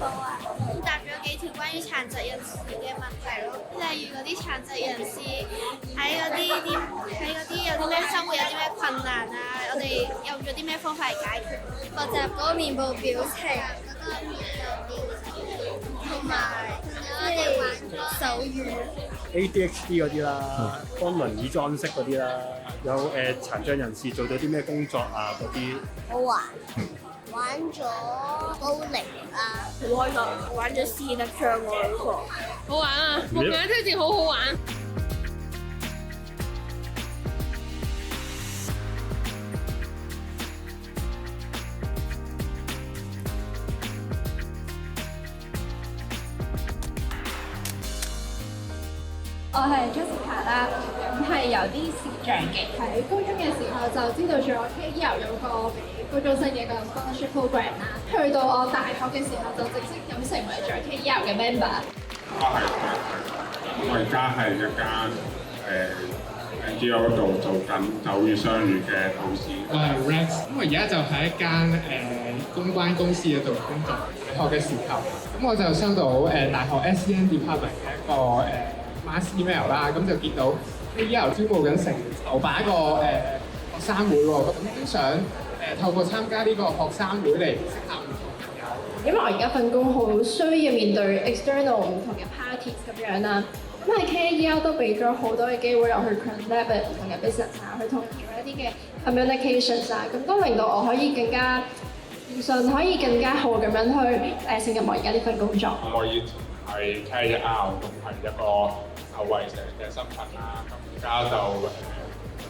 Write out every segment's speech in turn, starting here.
冇啊。答咗幾條關於殘疾人士嘅問題咯，例如嗰啲殘疾人士喺嗰啲有啲咩生活有啲咩困難啊，我哋用咗啲咩方法嚟解決？學習嗰個面部表情，同埋即係手語。ADHD 嗰啲啦，幫輪椅裝飾嗰啲啦，有殘障人士做咗啲咩工作啊嗰啲。好玩，玩咗保齡啦，好開心，玩咗視力障礙嗰個，好玩啊！夢想挑戰好好玩。我係 Jessica 啦，咁係有啲視障嘅。喺高中嘅時候就知道咗 KEL 有個俾高中生嘅一個 scholarship program 啦。去到我大學嘅時候就正式咁成為咗 KEL 嘅 member。我而家係一間NGO 度做緊手語雙語嘅導師。我係 Rex，咁我而家就喺一間公關公司嗰度工作。學嘅時候，咁我就收到大學 SEN department 嘅一個mass email 啦，咁就見到 KEL 招募緊成籌辦一個學生會喎，咁都想透過參加呢個學生會嚟識下唔同朋友。因為我而家份工好需要面對 external 唔同嘅 parties 咁樣啦，咁喺 KEL 都俾咗好多嘅機會我去 collaborate 唔同嘅 business 啊，去同人做一啲嘅 communications 啊，咁都令到我可以更加自信，可以更加好咁樣去勝任我而家呢份工作。我以前係 KEL，咁係一個受惠者嘅身份啦，咁而家就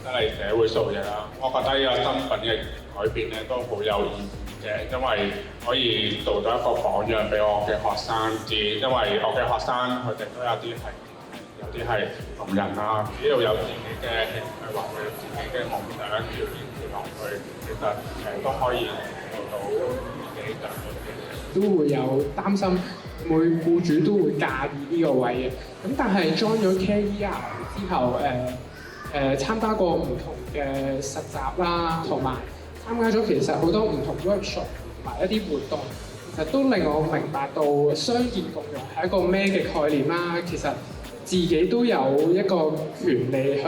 真係社會素養啦。我覺得呢個身份嘅改變咧都好有意義嘅，因為可以做到一個榜樣俾我嘅學生知，因為我嘅學生佢哋都有啲係聾人啦，只要有自己嘅興趣或者自己嘅夢想要堅持落去，其實都可以做到自己想做嘅嘢。都會有擔心，每僱主都會介意呢個位嘅。咁但係 join 咗 KEL 之後，參加過唔同嘅實習啦，同埋參加咗其實好多唔同 workshop 同埋一啲活動，其實都令我明白到傷健共融係一個咩嘅概念啦。其實自己都有一個權利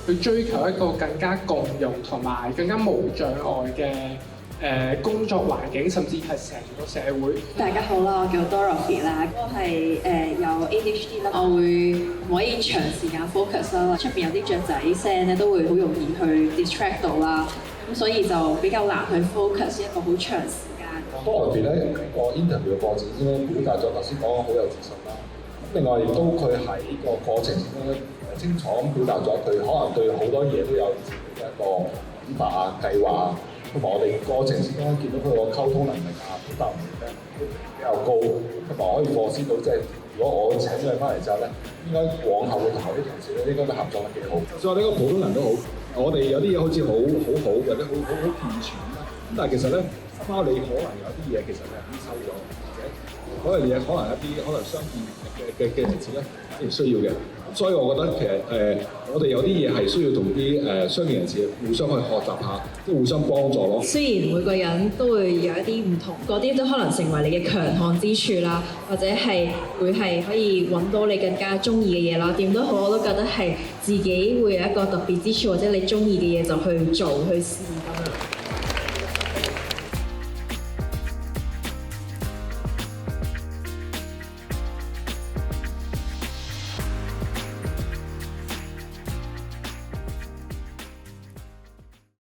去追求一個更加共融同埋更加無障礙嘅工作環境，甚至係成個社會。大家好啦，我叫 Dorothy 啦，我係有 ADHD 啦，我會唔可以長時間 focus 啦，出邊有啲雀仔聲咧都會好容易去 distract 到啦，咁所以就比較難去 focus 一個好長時間。Dorothy 咧個 interview 嘅過程之中表達咗頭先講嘅好有自信啦。另外亦都佢喺個過程之中咧清楚咁表達咗佢可能對好多嘢都有自己嘅一個諗法啊、計劃啊。同埋我哋過程之中見到佢個溝通能力啊、表達能力咧都比較高，同埋可以課思到即係如果我請咗佢翻嚟之後咧，應該往後會同我啲同事咧應該都合作得幾好。就算我哋個普通人都好，我哋有啲嘢好似好好或者好健全啦，咁但係其實咧，包你可能有啲嘢其實係已經收咗，或者嗰樣嘢可能一啲可能傷健嘅人士咧反而需要嘅。所以我覺得其實我哋有啲嘢係需要同啲傷健人士互相去學習下，即係互相幫助咯。雖然每個人都會有一啲唔同，嗰啲都可能成為你嘅強項之處啦，或者係會係可以揾到你更加中意嘅嘢啦。點都好，我都覺得係自己會有一個特別之處，或者你中意嘅嘢就去做去試咁樣。